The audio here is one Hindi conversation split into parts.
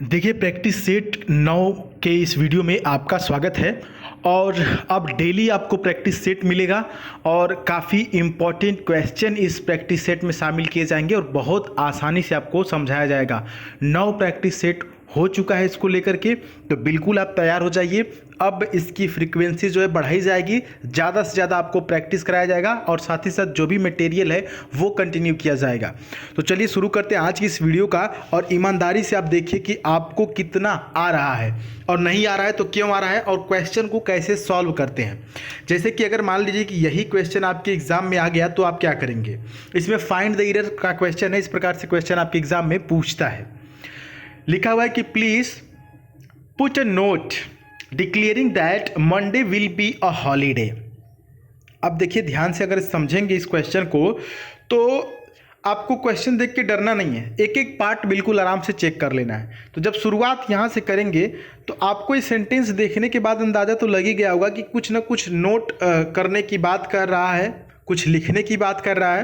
देखिए प्रैक्टिस सेट 9 के इस वीडियो में आपका स्वागत है। और अब डेली आपको प्रैक्टिस सेट मिलेगा और काफ़ी इम्पॉर्टेंट क्वेश्चन इस प्रैक्टिस सेट में शामिल किए जाएंगे और बहुत आसानी से आपको समझाया जाएगा। 9 प्रैक्टिस सेट हो चुका है इसको लेकर के, तो बिल्कुल आप तैयार हो जाइए। अब इसकी फ्रीक्वेंसी जो है बढ़ाई जाएगी, ज़्यादा से ज़्यादा आपको प्रैक्टिस कराया जाएगा और साथ ही साथ जो भी मटेरियल है वो कंटिन्यू किया जाएगा। तो चलिए शुरू करते हैं आज की इस वीडियो का। और ईमानदारी से आप देखिए कि आपको कितना आ रहा है और नहीं आ रहा है तो क्यों आ रहा है और क्वेश्चन को कैसे सॉल्व करते हैं। जैसे कि अगर मान लीजिए कि यही क्वेश्चन आपके एग्जाम में आ गया तो आप क्या करेंगे। इसमें फाइंड द एरर का क्वेश्चन है, इस प्रकार से क्वेश्चन आपके एग्जाम में पूछता है। लिखा हुआ है कि please put a note declaring that Monday will be a holiday. अब देखिए ध्यान से अगर समझेंगे इस क्वेश्चन को तो आपको क्वेश्चन देख के डरना नहीं है, एक एक पार्ट बिल्कुल आराम से चेक कर लेना है। तो जब शुरुआत यहाँ से करेंगे तो आपको ये सेंटेंस देखने के बाद अंदाज़ा तो लग ही गया होगा कि कुछ ना कुछ नोट करने की बात कर रहा है, कुछ लिखने की बात कर रहा है।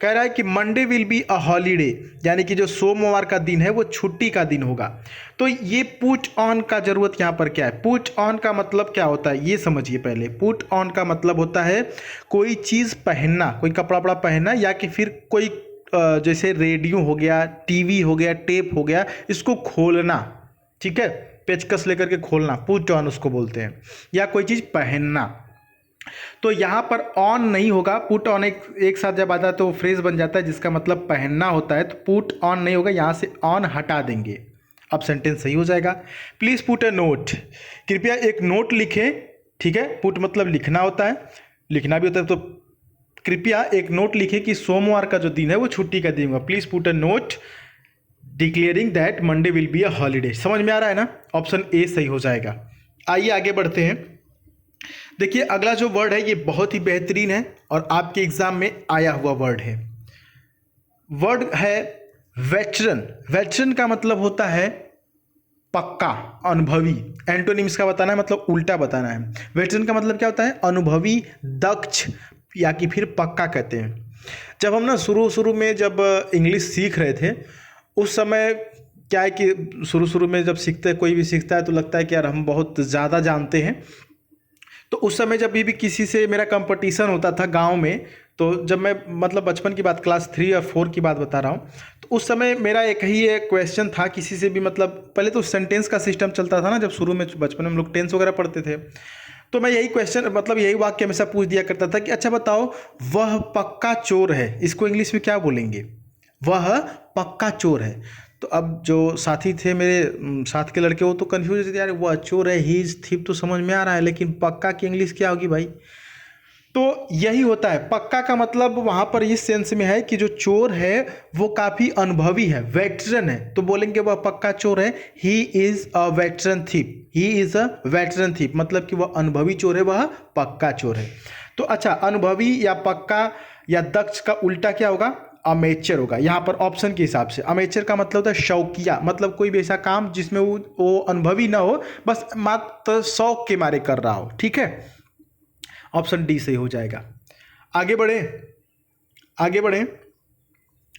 कह रहा है कि Monday will be a holiday, यानी कि जो सोमवार का दिन है वो छुट्टी का दिन होगा। तो ये पुट ऑन का जरूरत यहाँ पर क्या है। पुट ऑन का मतलब क्या होता है ये समझिए पहले। पुट ऑन का मतलब होता है कोई चीज़ पहनना, कोई कपड़ा वपड़ा पहनना, या कि फिर कोई जैसे रेडियो हो गया, टीवी हो गया, टेप हो गया, इसको खोलना, ठीक है, पेचकस लेकर के खोलना, पुट ऑन उसको बोलते हैं, या कोई चीज़ पहनना। तो यहाँ पर ऑन नहीं होगा, पुट ऑन एक साथ जब आता है तो फ्रेज बन जाता है जिसका मतलब पहनना होता है। तो पुट ऑन नहीं होगा, यहाँ से ऑन हटा देंगे, अब सेंटेंस सही हो जाएगा। प्लीज़ पुट अ नोट, कृपया एक नोट लिखें, ठीक है। पुट मतलब लिखना होता है, लिखना भी होता है। तो कृपया एक नोट लिखें कि सोमवार का जो दिन है वो छुट्टी का दिन होगा। Please put a note declaring that Monday will be a holiday. समझ में आ रहा है ना, ऑप्शन ए सही हो जाएगा। आइए आगे बढ़ते हैं। देखिए अगला जो वर्ड है ये बहुत ही बेहतरीन है और आपके एग्जाम में आया हुआ वर्ड है। वर्ड है वेटरन। वेटरन का मतलब होता है पक्का, अनुभवी। एंटोनिम्स का बताना है, मतलब उल्टा बताना है। वेटरन का मतलब क्या होता है, अनुभवी, दक्ष, या कि फिर पक्का कहते हैं। जब हम ना शुरू में जब इंग्लिश सीख रहे थे उस समय क्या है कि शुरू में जब सीखते कोई भी सीखता है तो लगता है कि यार हम बहुत ज़्यादा जानते हैं। तो उस समय जब भी किसी से मेरा कंपटीशन होता था गांव में, तो जब मैं मतलब बचपन की बात, क्लास 3 और 4 की बात बता रहा हूँ, तो उस समय मेरा एक ही एक क्वेश्चन था किसी से भी, मतलब पहले तो सेंटेंस का सिस्टम चलता था ना, जब शुरू में बचपन में हम लोग टेंस वगैरह पढ़ते थे। तो मैं यही क्वेश्चन, मतलब यही वाक्य हमेशा पूछ दिया करता था कि अच्छा बताओ वह पक्का चोर है, इसको इंग्लिश में क्या बोलेंगे। वह पक्का चोर है। तो अब जो साथी थे मेरे साथ के लड़के, वो तो कन्फ्यूज थे, यार वह चोर है, ही इज थीप तो समझ में आ रहा है, लेकिन पक्का की इंग्लिश क्या होगी भाई। तो यही होता है, पक्का का मतलब वहाँ पर इस सेंस में है कि जो चोर है वो काफ़ी अनुभवी है, वेटरन है, तो बोलेंगे वह पक्का चोर है, he is a veteran thief. He is a veteran thief मतलब कि वह अनुभवी चोर है, वह पक्का चोर है। तो अच्छा, अनुभवी या पक्का या दक्ष का उल्टा क्या होगा, अमेचर होगा। यहाँ पर ऑप्शन के हिसाब से अमेचर का मतलब होता है शौकिया, मतलब कोई भी ऐसा काम जिसमें वो अनुभवी ना हो, बस मात्र शौक के मारे कर रहा हो, ठीक है। ऑप्शन डी सही हो जाएगा। आगे बढ़े, आगे बढ़े,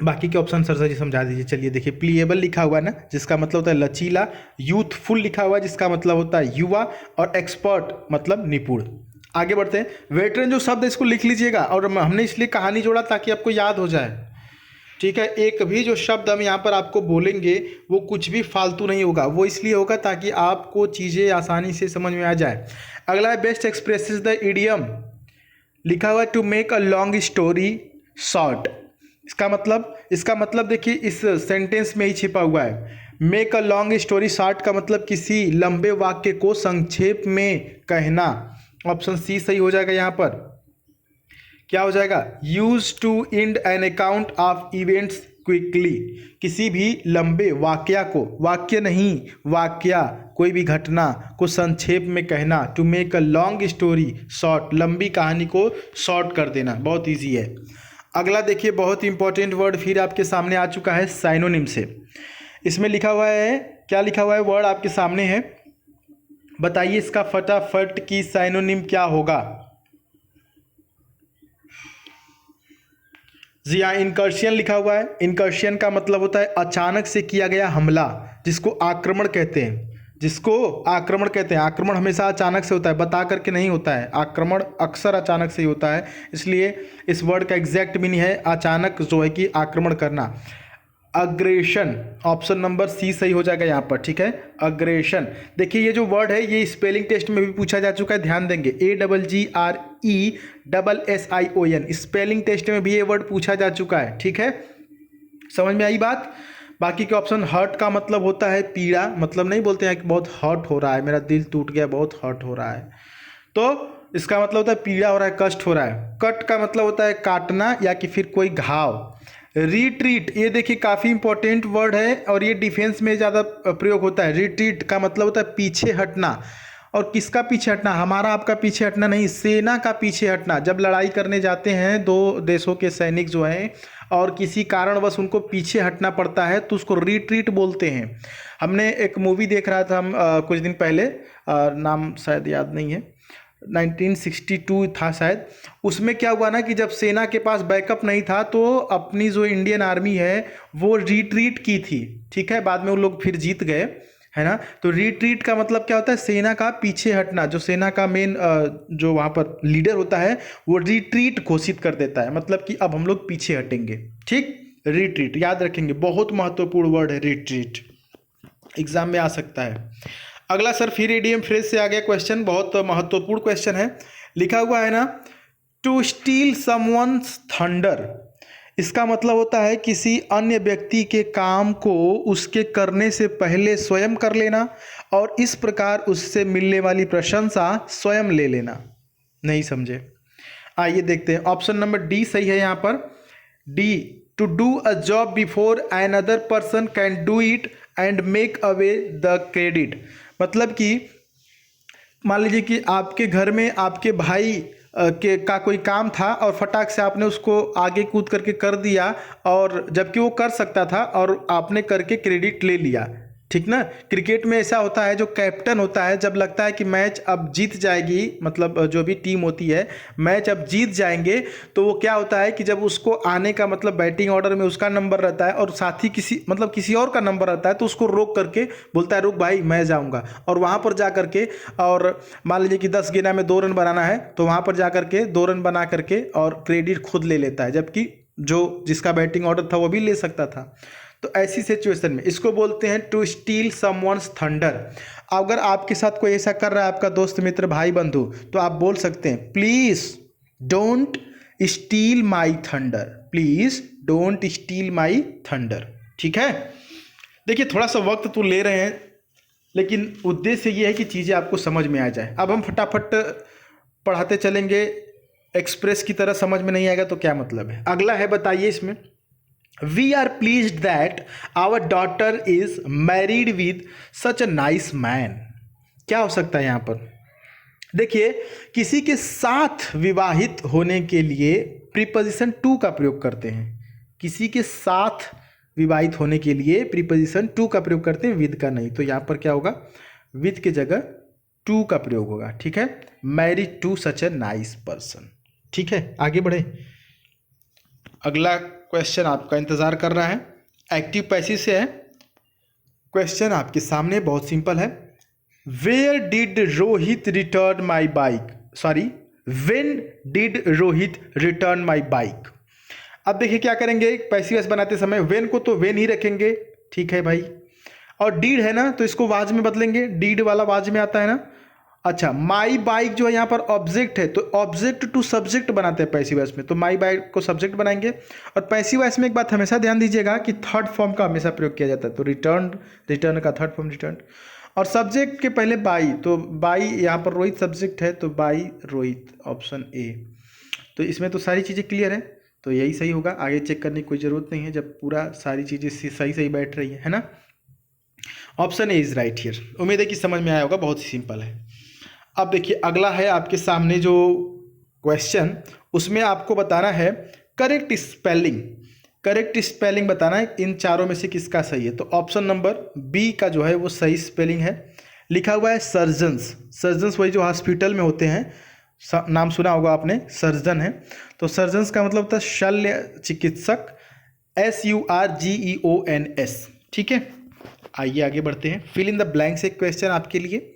बाकी के ऑप्शन सर जी समझा दीजिए। चलिए देखिए, प्लीएबल लिखा हुआ है ना, जिसका मतलब होता है लचीला। यूथफुल लिखा हुआ है जिसका मतलब होता है युवा, और एक्सपर्ट मतलब निपुण। आगे बढ़ते हैं। वेटरन जो शब्द है इसको लिख लीजिएगा, और हमने इसलिए कहानी जोड़ा ताकि आपको याद हो जाए, ठीक है। एक भी जो शब्द हम यहाँ पर आपको बोलेंगे वो कुछ भी फालतू नहीं होगा, वो इसलिए होगा ताकि आपको चीज़ें आसानी से समझ में आ जाए। अगला है बेस्ट एक्सप्रेसेस द इडियम। लिखा हुआ है to make a long story short. इसका मतलब देखिए इस सेंटेंस में ही छिपा हुआ है। Make a long story short का मतलब किसी लंबे वाक्य को संक्षेप में कहना। ऑप्शन सी सही हो जाएगा। यहाँ पर क्या हो जाएगा, use to end an account of events quickly. किसी भी लंबे वाक्या को, वाक्य नहीं वाक्या, कोई भी घटना को संक्षेप में कहना। To make a long story short, लंबी कहानी को शॉर्ट कर देना, बहुत इजी है। अगला देखिए, बहुत इंपॉर्टेंट वर्ड फिर आपके सामने आ चुका है साइनोनिम से। इसमें लिखा हुआ है, क्या लिखा हुआ है, वर्ड आपके सामने है, बताइए इसका फटाफट की साइनोनिम क्या होगा। जी हाँ, इनकर्शियन लिखा हुआ है। इनकर्शियन का मतलब होता है अचानक से किया गया हमला, जिसको आक्रमण कहते हैं। जिसको आक्रमण कहते हैं। आक्रमण हमेशा अचानक से होता है, बता करके नहीं होता है। आक्रमण अक्सर अचानक से ही होता है, इसलिए इस वर्ड का एग्जैक्ट मीनिंग है अचानक जो है कि आक्रमण करना। अग्रेशन, ऑप्शन नंबर सी सही हो जाएगा यहाँ पर, ठीक है। अग्रेशन, देखिए ये जो वर्ड है ये स्पेलिंग टेस्ट में भी पूछा जा चुका है, ध्यान देंगे। AGGRESSION, स्पेलिंग टेस्ट में भी ये वर्ड पूछा जा चुका है, ठीक है। समझ में आई बात। बाकी के ऑप्शन, हर्ट का मतलब होता है पीड़ा, मतलब नहीं बोलते हैं कि बहुत हर्ट हो रहा है, मेरा दिल टूट गया, बहुत हर्ट हो रहा है, तो इसका मतलब होता है पीड़ा हो रहा है, कष्ट हो रहा है। कट का मतलब होता है काटना या कि फिर कोई घाव। रिट्रीट, ये देखिए काफ़ी इंपॉर्टेंट वर्ड है और ये डिफेंस में ज़्यादा प्रयोग होता है। रिट्रीट का मतलब होता है पीछे हटना। और किसका पीछे हटना? हमारा आपका पीछे हटना नहीं, सेना का पीछे हटना। जब लड़ाई करने जाते हैं दो देशों के सैनिक जो हैं और किसी कारणवश उनको पीछे हटना पड़ता है तो उसको रिट्रीट बोलते हैं। हमने एक मूवी देख रहा था हम कुछ दिन पहले, नाम शायद याद नहीं है, 1962 था शायद। उसमें क्या हुआ ना कि जब सेना के पास बैकअप नहीं था तो अपनी जो इंडियन आर्मी है वो रिट्रीट की थी, ठीक है। बाद में वो लोग फिर जीत गए, है ना। तो रिट्रीट का मतलब क्या होता है? सेना का पीछे हटना। जो सेना का मेन जो वहाँ पर लीडर होता है वो रिट्रीट घोषित कर देता है, मतलब कि अब हम लोग पीछे हटेंगे, ठीक। रिट्रीट याद रखेंगे, बहुत महत्वपूर्ण वर्ड है रिट्रीट, एग्जाम में आ सकता है। अगला सर फिर इडियम फ्रेज से आ गया क्वेश्चन, बहुत महत्वपूर्ण क्वेश्चन है। लिखा हुआ है ना, टू स्टील समवन्स थंडर। इसका मतलब होता है किसी अन्य व्यक्ति के काम को उसके करने से पहले स्वयं कर लेना और इस प्रकार उससे मिलने वाली प्रशंसा स्वयं ले लेना। नहीं समझे? आइए देखते हैं। ऑप्शन नंबर डी सही है यहाँ पर। D, to do a job before an other person can do it and make away the credit. मतलब कि मान लीजिए कि आपके घर में आपके भाई का कोई काम था और फटाक से आपने उसको आगे कूद करके कर दिया, और जबकि वो कर सकता था और आपने करके क्रेडिट ले लिया, ठीक ना। क्रिकेट में ऐसा होता है, जो कैप्टन होता है जब लगता है कि मैच अब जीत जाएगी, मतलब जो भी टीम होती है मैच अब जीत जाएंगे, तो वो क्या होता है कि जब उसको आने का मतलब बैटिंग ऑर्डर में उसका नंबर रहता है और साथ ही किसी और का नंबर रहता है, तो उसको रोक करके बोलता है रुक भाई मैं जाऊँगा, और वहाँ पर जा करके और मान लीजिए कि 10 गेंद में 2 रन बनाना है तो वहाँ पर जा करके 2 रन बना करके और क्रेडिट खुद ले लेता है, जबकि जो जिसका बैटिंग ऑर्डर था वो भी ले सकता था। तो ऐसी सिचुएशन में इसको बोलते हैं टू स्टील समवन्स थंडर। अगर आपके साथ कोई ऐसा कर रहा है, आपका दोस्त मित्र भाई बंधु, तो आप बोल सकते हैं please don't steel my thunder, please don't steel my thunder, ठीक है। देखिए थोड़ा सा वक्त तो ले रहे हैं, लेकिन उद्देश्य ये है कि चीज़ें आपको समझ में आ जाए। अब हम फटाफट पढ़ाते चलेंगे, एक्सप्रेस की तरह समझ में नहीं आएगा तो क्या मतलब है। अगला है, बताइए इसमें, We are pleased that our daughter is married with such a nice man। क्या हो सकता है यहाँ पर? देखिए, किसी के साथ विवाहित होने के लिए प्रीपोजिशन टू का प्रयोग करते हैं। किसी के साथ विवाहित होने के लिए प्रीपोजिशन टू का प्रयोग करते हैं, विद का नहीं। तो यहाँ पर क्या होगा? विद की जगह टू का प्रयोग होगा, ठीक है। Married to such a nice person, ठीक है। आगे बढ़े, अगला क्वेश्चन आपका इंतजार कर रहा है, एक्टिव पैसिव से है। क्वेश्चन आपके सामने बहुत सिंपल है। Where did Rohit return my bike, sorry when did Rohit return my bike. अब देखिए क्या करेंगे, पैसिव वॉइस बनाते समय व्हेन को तो व्हेन ही रखेंगे, ठीक है भाई। और डिड है ना तो इसको वाज में बदलेंगे, डिड वाला वाज में आता है ना। अच्छा, माई बाइक जो है यहाँ पर ऑब्जेक्ट है, तो ऑब्जेक्ट टू सब्जेक्ट बनाते हैं पैसिव वॉइस में, तो माई बाइक को सब्जेक्ट बनाएंगे। और पैसिव वॉइस में एक बात हमेशा ध्यान दीजिएगा कि थर्ड फॉर्म का हमेशा प्रयोग किया जाता है। तो रिटर्न का थर्ड फॉर्म रिटर्न, और सब्जेक्ट के पहले बाई, तो बाई यहाँ पर रोहित सब्जेक्ट है तो बाई रोहित, ऑप्शन ए। तो इसमें तो सारी चीज़ें क्लियर है, तो यही सही होगा, आगे चेक करने की कोई ज़रूरत नहीं है जब पूरा सारी चीज़ें सही बैठ रही है ना। Option A is right here. उम्मीद है कि समझ में आया होगा, बहुत ही सिंपल है। अब देखिए अगला है आपके सामने जो क्वेश्चन, उसमें आपको बताना है करेक्ट स्पेलिंग। करेक्ट स्पेलिंग बताना है इन चारों में से किसका सही है। तो ऑप्शन नंबर बी का जो है वो सही स्पेलिंग है। लिखा हुआ है सर्जन्स। सर्जन्स वही जो हॉस्पिटल में होते हैं, नाम सुना होगा आपने, सर्जन है। तो सर्जन्स का मतलब था शल्य चिकित्सक, SURGEONS। ठीक है, आइए आगे बढ़ते हैं। फिल इन द ब्लैंक्स एक क्वेश्चन आपके लिए।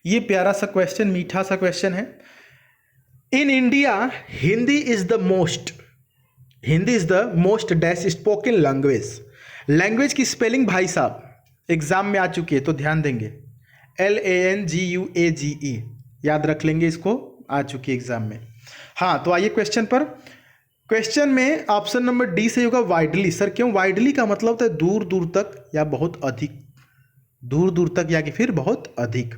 ये प्यारा सा क्वेश्चन, मीठा सा क्वेश्चन है। In India Hindi is the most dash spoken language. Language की स्पेलिंग भाई साहब एग्जाम में आ चुकी है, तो ध्यान देंगे। LANGUAGE, याद रख लेंगे इसको, आ चुकी है एग्जाम में। हाँ, तो आइए क्वेश्चन पर। क्वेश्चन में ऑप्शन नंबर डी से होगा वाइडली। सर क्यों वाइडली? का मतलब होता है दूर दूर तक या बहुत अधिक, दूर दूर तक या कि फिर बहुत अधिक।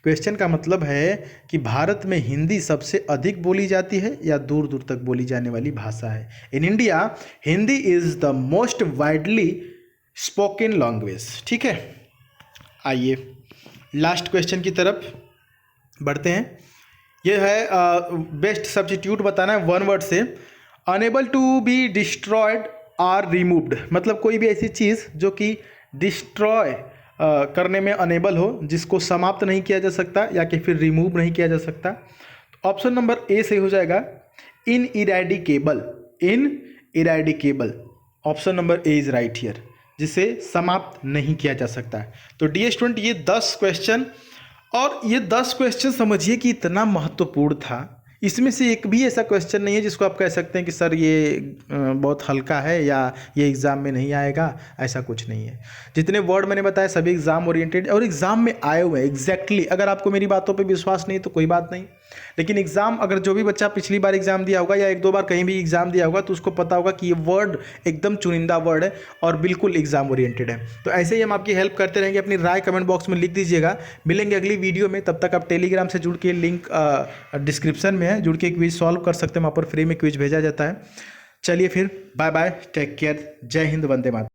क्वेश्चन का मतलब है कि भारत में हिंदी सबसे अधिक बोली जाती है या दूर दूर तक बोली जाने वाली भाषा है। In India Hindi is the most widely spoken language. ठीक है, आइए लास्ट क्वेश्चन की तरफ बढ़ते हैं। यह है बेस्ट सब्स्टिट्यूट बताना है वन वर्ड से। Unable to be destroyed or removed, मतलब कोई भी ऐसी चीज़ जो कि डिस्ट्रॉय करने में अनेबल हो, जिसको समाप्त नहीं किया जा सकता या कि फिर रिमूव नहीं किया जा सकता। तो ऑप्शन नंबर ए सही हो जाएगा, ineradicable. Ineradicable, option number A is right here, जिसे समाप्त नहीं किया जा सकता है। तो डी स्टूडेंट, ये 10 क्वेश्चन, और ये 10 क्वेश्चन समझिए कि इतना महत्वपूर्ण था। इसमें से एक भी ऐसा क्वेश्चन नहीं है जिसको आप कह सकते हैं कि सर ये बहुत हल्का है या ये एग्ज़ाम में नहीं आएगा, ऐसा कुछ नहीं है। जितने वर्ड मैंने बताया सभी एग्ज़ाम ओरिएंटेड और एग्ज़ाम में आए हुए हैं एग्जैक्टली। अगर आपको मेरी बातों पे विश्वास नहीं तो कोई बात नहीं, लेकिन एग्ज़ाम, अगर जो भी बच्चा पिछली बार एग्ज़ाम दिया होगा या 1-2 बार कहीं भी एग्ज़ाम दिया होगा तो उसको पता होगा कि ये वर्ड एकदम चुनिंदा वर्ड है और बिल्कुल एग्ज़ाम ओरिएंटेड है। तो ऐसे ही हम आपकी हेल्प करते रहेंगे। अपनी राय कमेंट बॉक्स में लिख दीजिएगा। मिलेंगे अगली वीडियो में, तब तक आप टेलीग्राम से जुड़ के, लिंक डिस्क्रिप्शन में है, जुड़ के क्विज सॉल्व कर सकते हैं। वहाँ पर फ्री में क्विज भेजा जाता है। चलिए फिर, बाय बाय, टेक केयर, जय हिंद, वंदे मातरम।